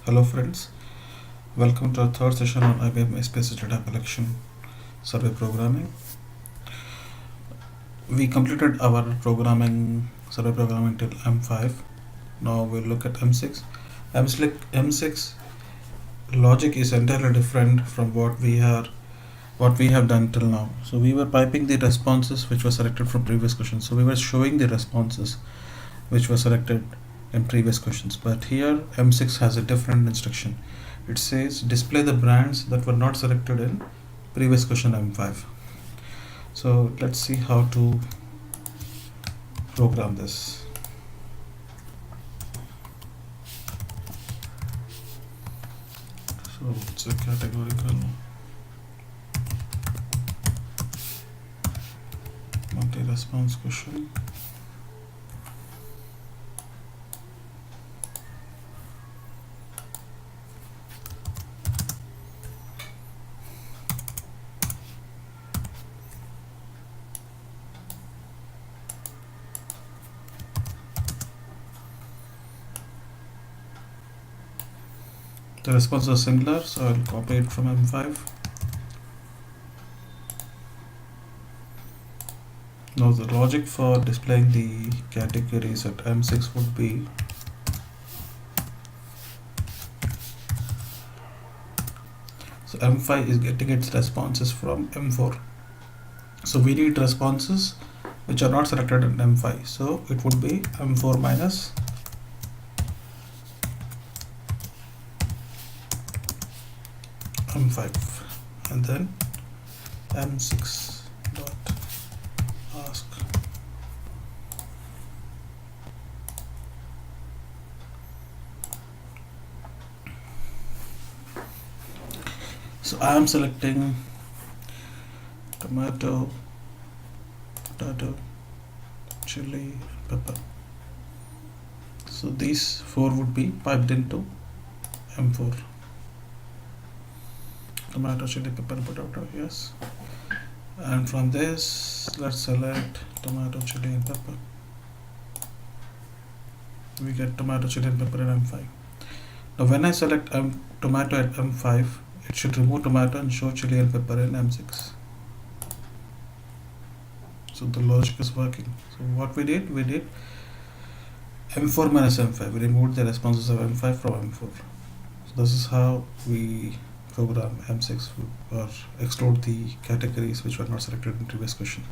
Hello friends, welcome to our third session on IBM SPSS Data Collection survey programming. We completed our survey programming till M5. Now we'll look at M6. M6 logic is entirely different from what we have done till now. So we were piping the responses which were selected from previous questions. So we were showing the responses which were selected in previous questions. But here M6 has a different instruction. It says display the brands that were not selected in previous question M5. So let's see how to program this. So it's a categorical multi-response question. The responses are similar, so I'll copy it from M5. Now the logic for displaying the categories at M6 would be so M5 is getting its responses from M4. So we need responses which are not selected in M5. So it would be M4 minus M5 and then M6 dot ask. So I am selecting tomato, potato, chili, pepper. So these four would be piped into M4. Tomato, chili, pepper, potato, yes. And from this, let's select tomato, chili, and pepper. We get tomato, chili, and pepper in M5. Now, when I select tomato at M5, it should remove tomato and show chili and pepper in M6. So the logic is working. So what we did M4 minus M5. We removed the responses of M5 from M4. So this is how we program M6 or exclude the categories which were not selected in previous question.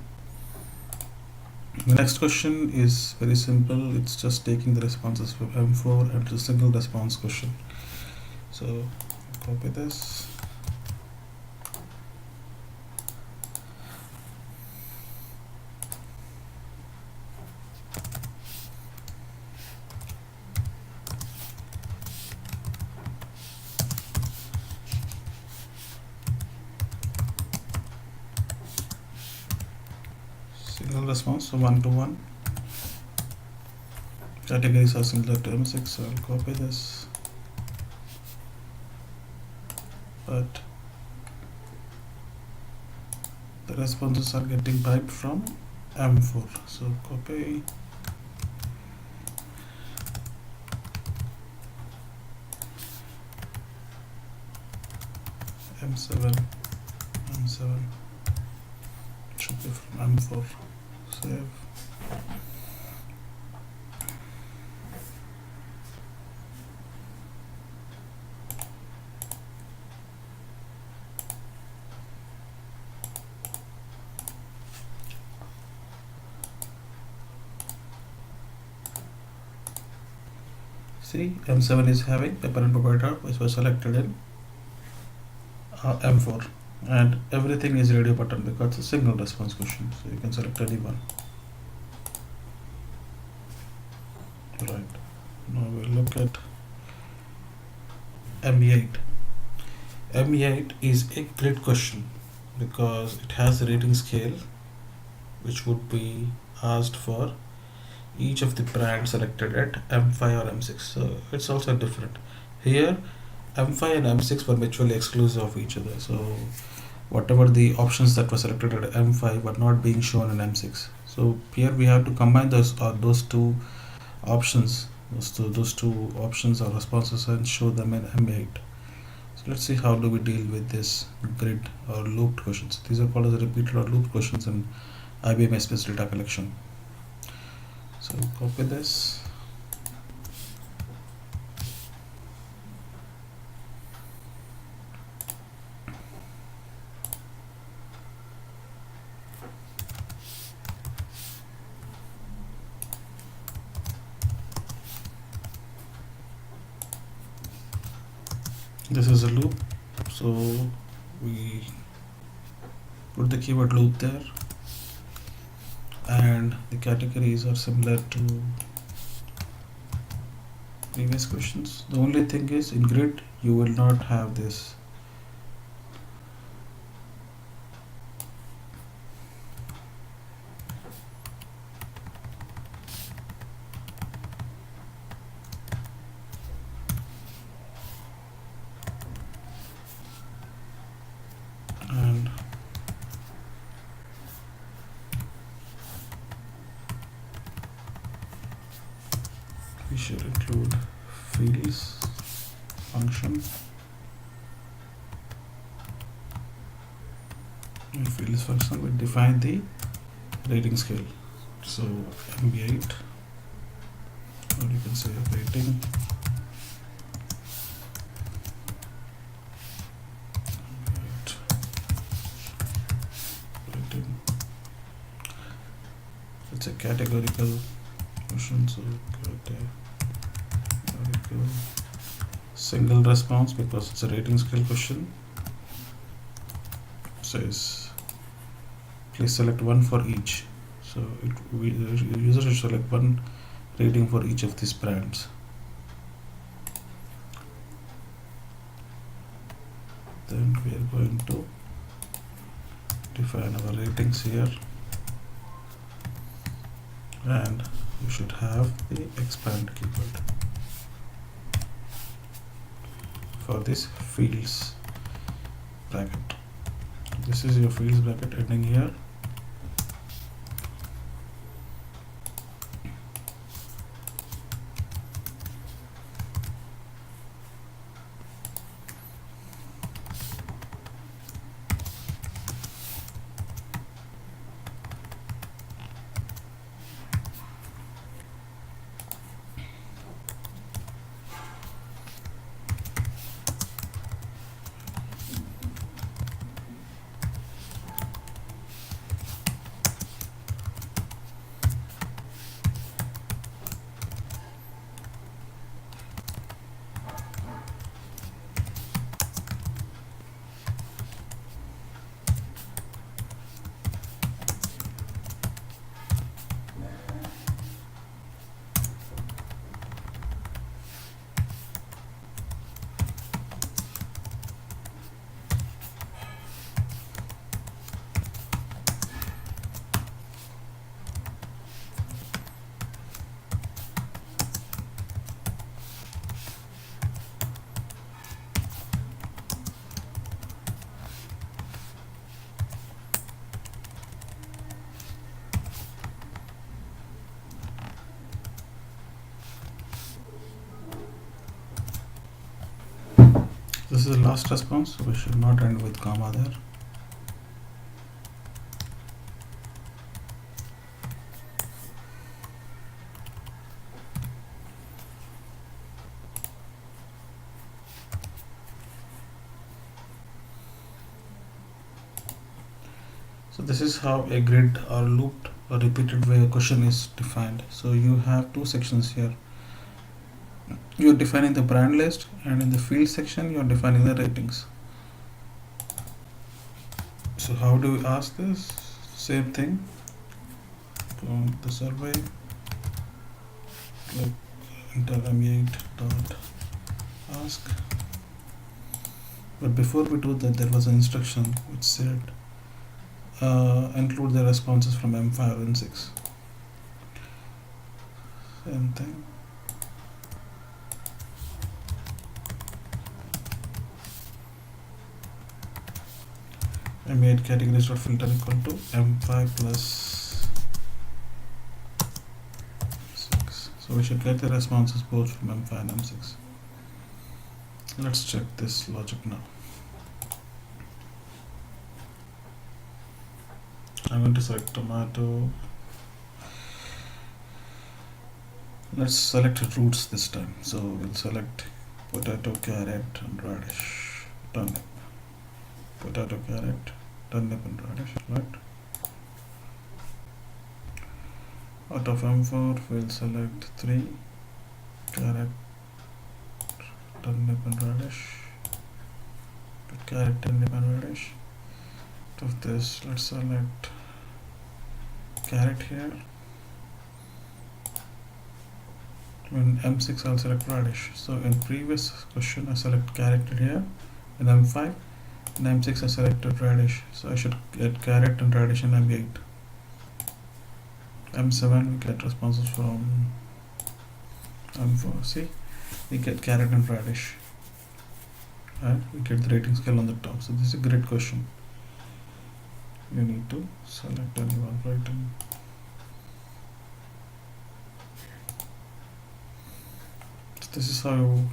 The next question is very simple. It's just taking the responses from M4 and it's a single response question. So copy this. Single response, so 1 to 1. Categories are similar to M6, so I'll copy this. But the responses are getting piped from M4, so copy. M7 should be from M4. Save. See, M7 is having pepper and potato, which was selected in M4, and everything is radio button because it's a single response question, so you can select any one. Right, now we'll look at M8. M8 is a grid question because it has a rating scale which would be asked for each of the brands selected at M5 or M6, so it's also different. Here M5 and M6 were mutually exclusive of each other, so whatever the options that were selected at M5 were not being shown in M6. So here we have to combine those two options those two options or responses and show them in M8. So let's see how do we deal with this grid or looped questions. These are called as repeated or looped questions in IBM SPSS Data Collection. So copy this. This is a loop, so we put the keyword loop there, and the categories are similar to previous questions. The only thing is, in grid you will not have this. And we should include fields function. In fields function we define the rating scale. So MB8, or you can say rating. It's a categorical question, so categorical single response because it's a rating scale question. Says please select one for each. So the user should select one rating for each of these brands. Then we are going to define our ratings here, and you should have the expand keyword for this fields bracket. This is your fields bracket ending here. This is the last response, so we should not end with comma there. So this is how a grid or looped or repeated way question is defined. So you have two sections here. You're defining the brand list, and in the field section you're defining the ratings. So how do we ask this? Same thing. Go on the survey, like enter M8 dot ask. But before we do that, there was an instruction which said include the responses from M5 and 6. Same thing. M8 categories dot filter equal to M5 plus 6. So So we should get the responses both from M5 and M6. Let's check this logic now. I'm going to select tomato. Let's select roots this time. So we'll select potato, carrot, and radish. Turnip. Potato, carrot, turnip, and radish. Right. Out of M4, we'll select 3 carrot, turnip, and radish. Put carrot, turnip, and radish. Out of this, let's select carrot here. In M6, I'll select radish. So in previous question, I select carrot here. In M5, in M6, I selected radish. So I should get carrot and radish in M8. M7, we get responses from M4. See, we get carrot and radish. And we get the rating scale on the top. So this is a great question. You need to select anyone rating. So this is how you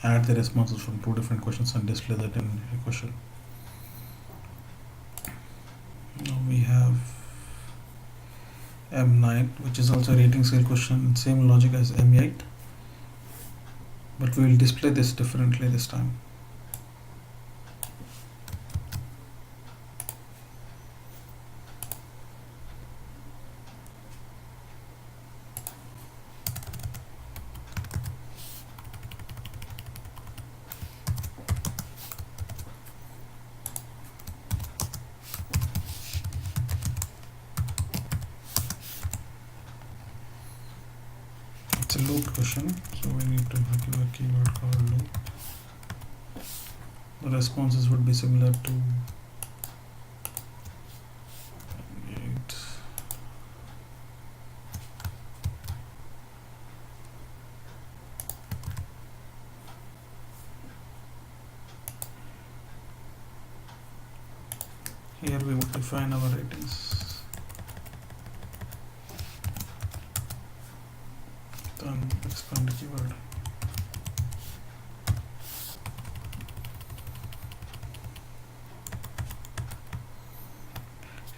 add the responses from 2 different questions and display that in a question. Now we have M9, which is also a rating scale question, same logic as M8, but we will display this differently this time. It's a loop question, so we need to give a keyword called loop. The responses would be similar to 8. Here we would define our ratings. Then expand the keyword.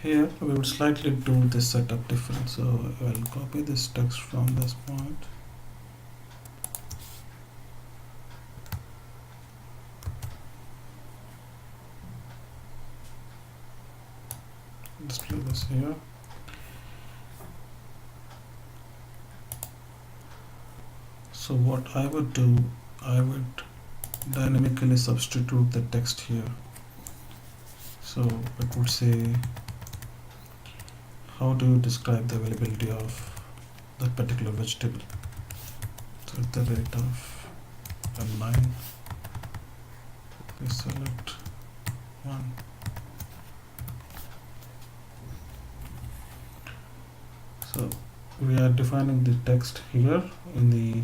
Here we would slightly do this setup different. So I'll copy this text from this point. Display this here. So what I would do, I would dynamically substitute the text here. So it would say, how do you describe the availability of that particular vegetable? So at the rate of M9, we select 1. So we are defining the text here in the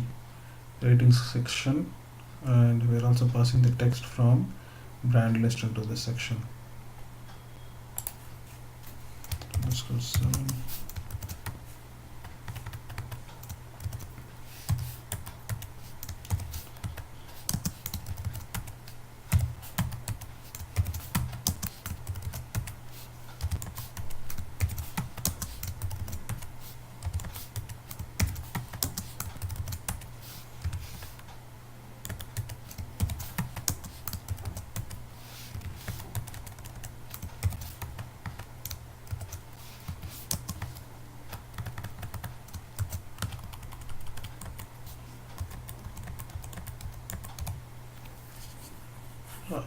ratings section, and we are also passing the text from brand list into this section. Let's go 7. Right.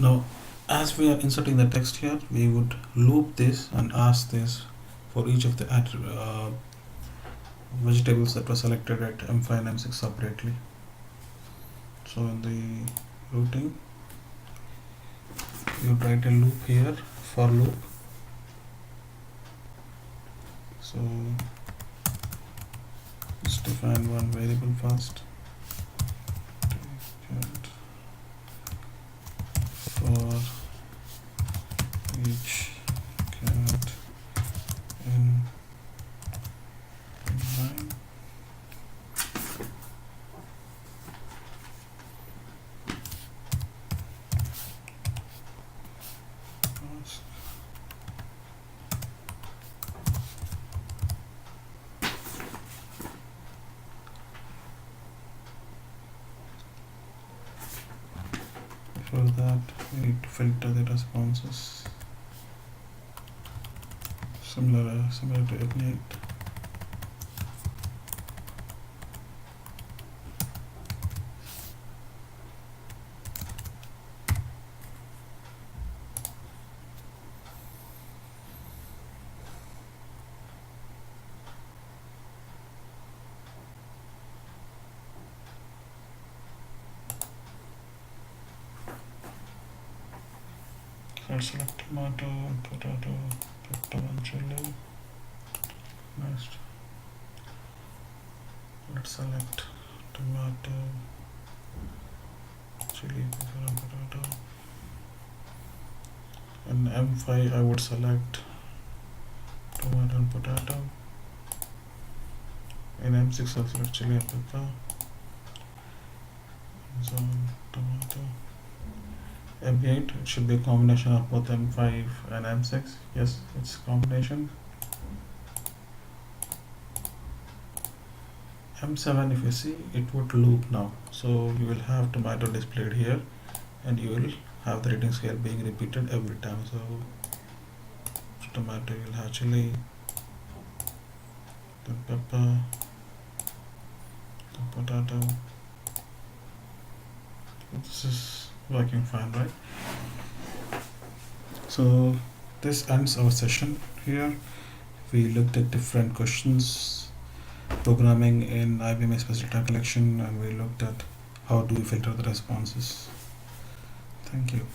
Now, as we are inserting the text here, we would loop this and ask this for each of the vegetables that were selected at M5 and M6 separately. So in the routing, you write a loop here, for loop. So let's define one variable first. For each cat in For that, we need to filter the responses similar to Ignite. Let's select tomato, potato, pepper and chili. Next, let's select tomato, chili, pepper and potato. In M5 I would select tomato and potato. In M6 I'll select chili and pepper. So tomato. M8, it should be a combination of both M5 and M6. Yes, it's a combination. M7, if you see, it would loop now. So you will have tomato displayed here and you will have the rating scale being repeated every time. So tomato, you will have chili, then pepper, then potato. This is working fine, right? So this ends our session here. We looked at different questions, programming in IBM SPSS Data Collection, and we looked at how do we filter the responses. Thank you.